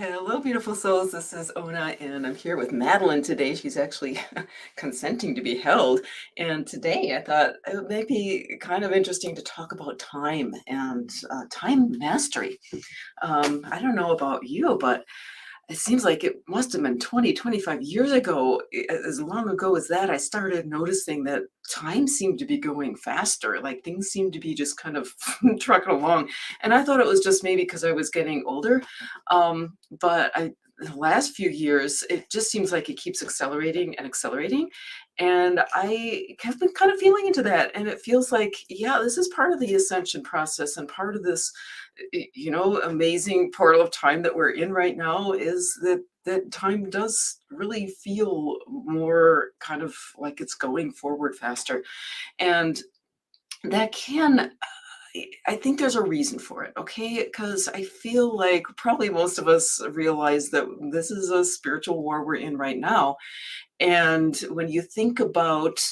Hello, beautiful souls. This is Ona, and I'm here with Madeline today. She's actually consenting to be held. And today I thought it might be kind of interesting to talk about time and time mastery. I don't know about you, but it seems like it must have been 20, 25 years ago, as long ago as that, I started noticing that time seemed to be going faster. Like things seemed to be just kind of trucking along. And I thought it was just maybe because I was getting older. The last few years, it just seems like it keeps accelerating and accelerating. And I have been kind of feeling into that. And it feels like, yeah, this is part of the ascension process and part of this amazing portal of time that we're in right now is that time does really feel more kind of like it's going forward faster. And that can, I think there's a reason for it, okay? Because I feel like probably most of us realize that this is a spiritual war we're in right now. And when you think about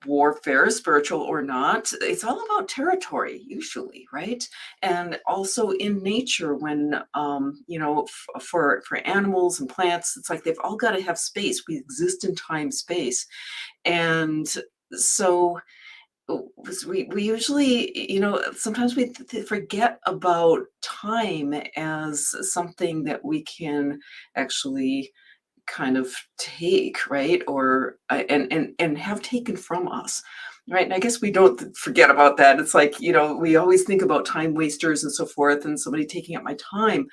warfare, spiritual or not, it's all about territory usually, right? And also in nature, when for animals and plants, it's like they've all got to have space. We exist in time, space, and so we usually, sometimes we forget about time as something that we can actually kind of take, right? Or and have taken from us, right? And I guess we don't forget about that. It's like, we always think about time wasters and so forth, and somebody taking up my time.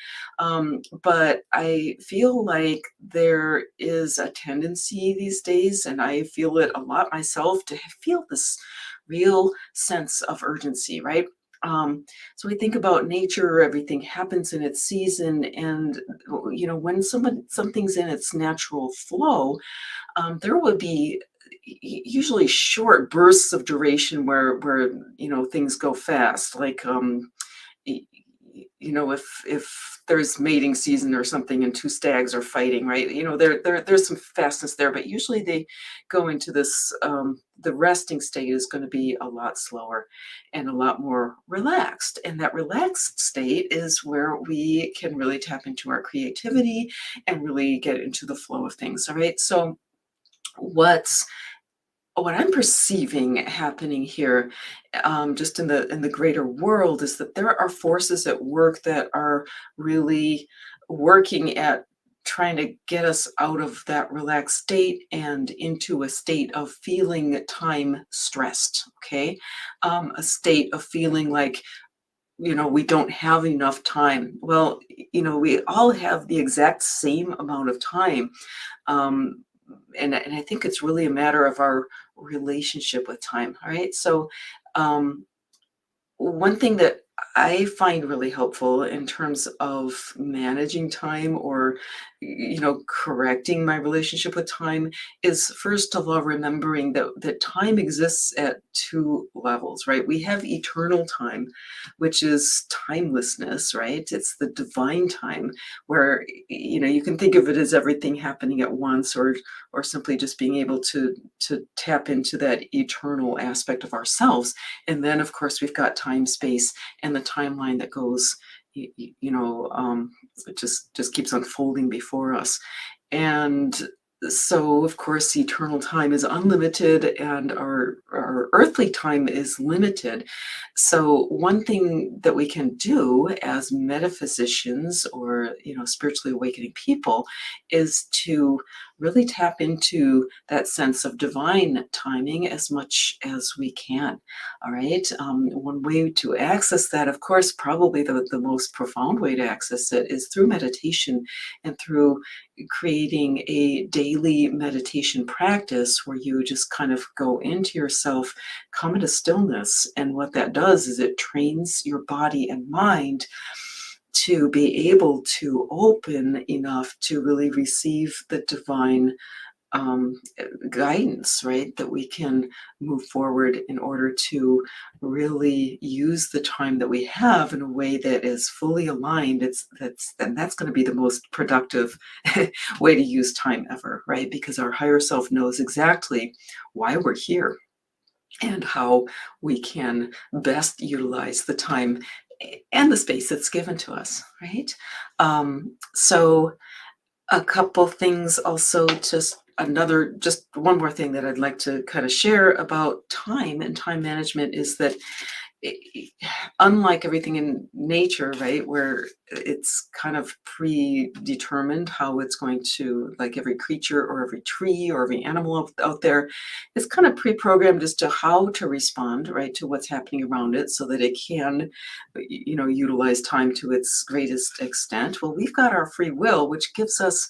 But I feel like there is a tendency these days, and I feel it a lot myself, to feel this real sense of urgency, right? So we think about nature, everything happens in its season, and when something's in its natural flow, there would be usually short bursts of duration where things go fast, like y- if there's mating season or something and two stags are fighting, right? There's some fastness there, but usually they go into this, the resting state is going to be a lot slower and a lot more relaxed, and that relaxed state is where we can really tap into our creativity and really get into the flow of things. All right, so what's what I'm perceiving happening here, just in the greater world, is that there are forces at work that are really working at trying to get us out of that relaxed state and into a state of feeling time stressed. Okay, a state of feeling like we don't have enough time. Well, we all have the exact same amount of time. Um, and I think it's really a matter of our relationship with time. All right. So, um, one thing that I find really helpful in terms of managing time, or correcting my relationship with time, is first of all remembering that time exists at two levels, right? We have eternal time, which is timelessness, right? It's the divine time, where you can think of it as everything happening at once, or simply just being able to tap into that eternal aspect of ourselves. And then, of course, we've got time, space, and the timeline that goes, it just keeps unfolding before us. And so, of course, eternal time is unlimited, and our earthly time is limited. So, one thing that we can do as metaphysicians, or spiritually awakening people, is to really tap into that sense of divine timing as much as we can. All right. One way to access that, of course, probably the most profound way to access it, is through meditation and through creating a daily meditation practice where you just kind of go into yourself, come into stillness. And what that does is it trains your body and mind to be able to open enough to really receive the divine, um, guidance, right? That we can move forward in order to really use the time that we have in a way that is fully aligned. That's going to be the most productive way to use time ever, right? Because our higher self knows exactly why we're here and how we can best utilize the time and the space that's given to us, right? So a couple things also, just one more thing that I'd like to kind of share about time and time management is that i- unlike everything in nature, right, where it's kind of predetermined how it's going to, like every creature or every tree or every animal out there, it's kind of pre-programmed as to how to respond, right, to what's happening around it so that it can, utilize time to its greatest extent. Well, we've got our free will, which gives us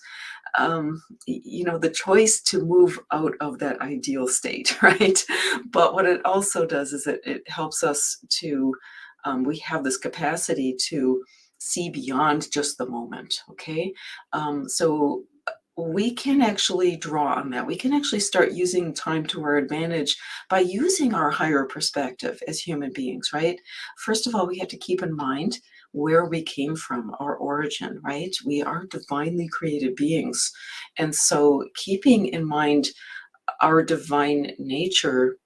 the choice to move out of that ideal state, right? But what it also does is it helps us to, we have this capacity to see beyond just the moment, okay? So we can actually draw on that. We can actually start using time to our advantage by using our higher perspective as human beings, right? First of all, we have to keep in mind where we came from, our origin, right? We are divinely created beings. And so keeping in mind our divine nature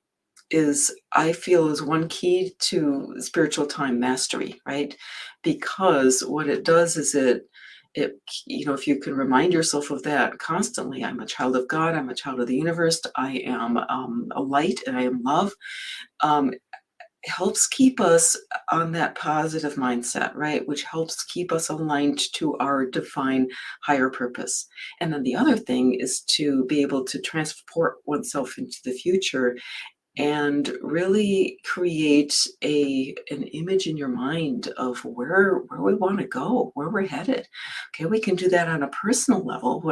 is, I feel, is one key to spiritual time mastery, right? Because what it does is if you can remind yourself of that constantly, I'm a child of God, I'm a child of the universe, I am a light and I am love. um, Helps keep us on that positive mindset, right? Which helps keep us aligned to our divine higher purpose. And then the other thing is to be able to transport oneself into the future and really create an image in your mind of where we want to go, where we're headed. Okay, we can do that on a personal level.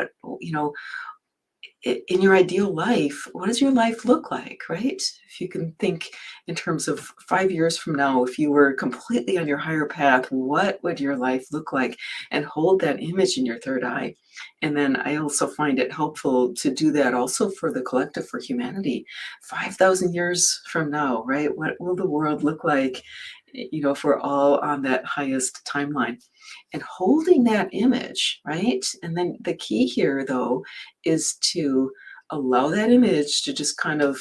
In your ideal life, what does your life look like, right? If you can think in terms of 5 years from now, if you were completely on your higher path, what would your life look like? And hold that image in your third eye. And then I also find it helpful to do that also for the collective, for humanity. 5,000 years from now, right? What will the world look like, if we're all on that highest timeline? And holding that image, right? And then the key here, though, is to allow that image to just kind of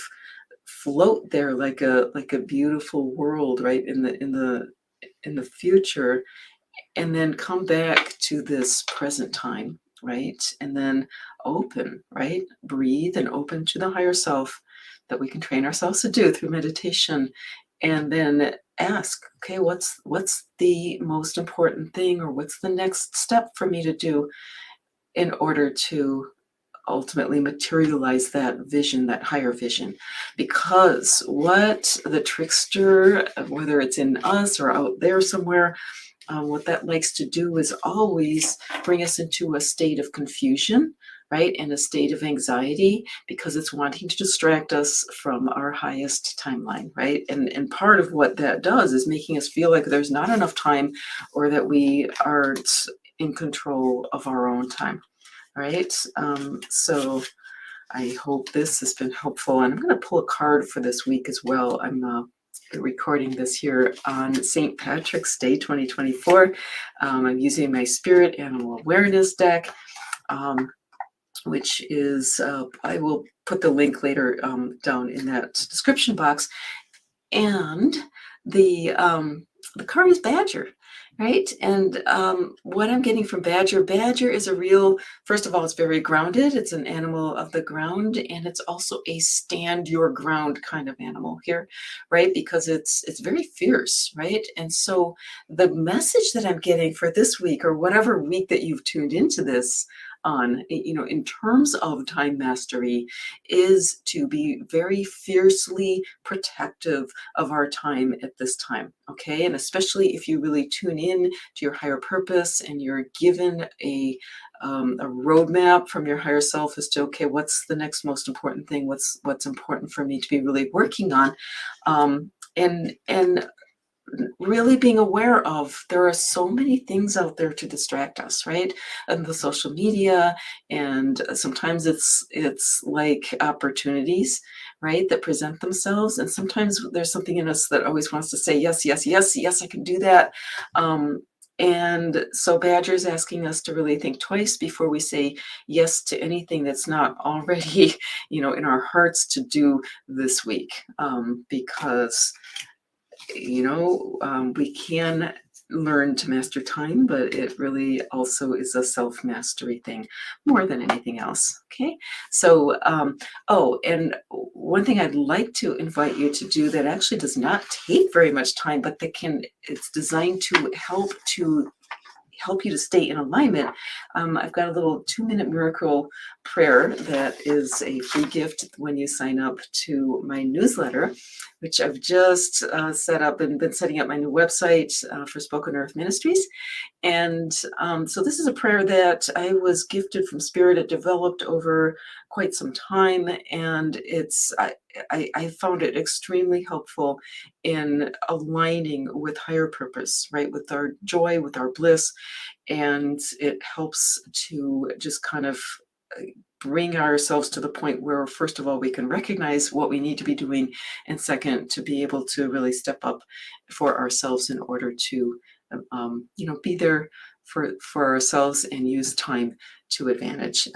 float there like a beautiful world, right, in the future, and then come back to this present time, right? And then open, right? Breathe and open to the higher self that we can train ourselves to do through meditation. And then ask, okay, what's the most important thing, or what's the next step for me to do in order to ultimately materialize that vision, that higher vision? Because what the trickster, whether it's in us or out there somewhere, what that likes to do is always bring us into a state of confusion, right? And a state of anxiety, because it's wanting to distract us from our highest timeline, right? And part of what that does is making us feel like there's not enough time, or that we aren't in control of our own time, right? So I hope this has been helpful. And I'm going to pull a card for this week as well. I'm recording this here on St. Patrick's Day 2024. I'm using my Spirit Animal Awareness deck, which is, I will put the link later down in that description box. And the card is Badger, right? And what I'm getting from Badger is a real, first of all, it's very grounded. It's an animal of the ground, and it's also a stand your ground kind of animal here, right? Because it's very fierce, right? And so the message that I'm getting for this week, or whatever week that you've tuned into this on, in terms of time mastery, is to be very fiercely protective of our time at this time, okay? And especially if you really tune in to your higher purpose and you're given a roadmap from your higher self as to, okay, what's the next most important thing? What's important for me to be really working on? And really being aware of, there are so many things out there to distract us, right? And the social media, and sometimes it's like opportunities, right, that present themselves, and sometimes there's something in us that always wants to say yes, yes, yes, yes, I can do that. And so Badger's asking us to really think twice before we say yes to anything that's not already in our hearts to do this week, because we can learn to master time, but it really also is a self-mastery thing more than anything else. Okay. So, oh, and one thing I'd like to invite you to do that actually does not take very much time, but it's designed to help you to stay in alignment. I've got a little 2-minute miracle prayer that is a free gift when you sign up to my newsletter, which I've just set up and been setting up my new website for Spoken Earth Ministries. And so this is a prayer that I was gifted from Spirit. It developed over quite some time, and I found it extremely helpful in aligning with higher purpose, right? With our joy, with our bliss, and it helps to just kind of bring ourselves to the point where, first of all, we can recognize what we need to be doing, and second, to be able to really step up for ourselves in order to be there for ourselves and use time to advantage.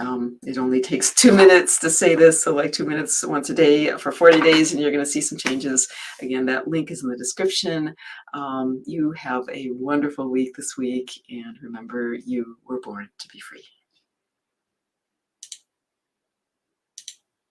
It only takes 2 minutes to say this, so like 2 minutes once a day for 40 days, and you're going to see some changes. Again, that link is in the description. You have a wonderful week this week, and remember, you were born to be free.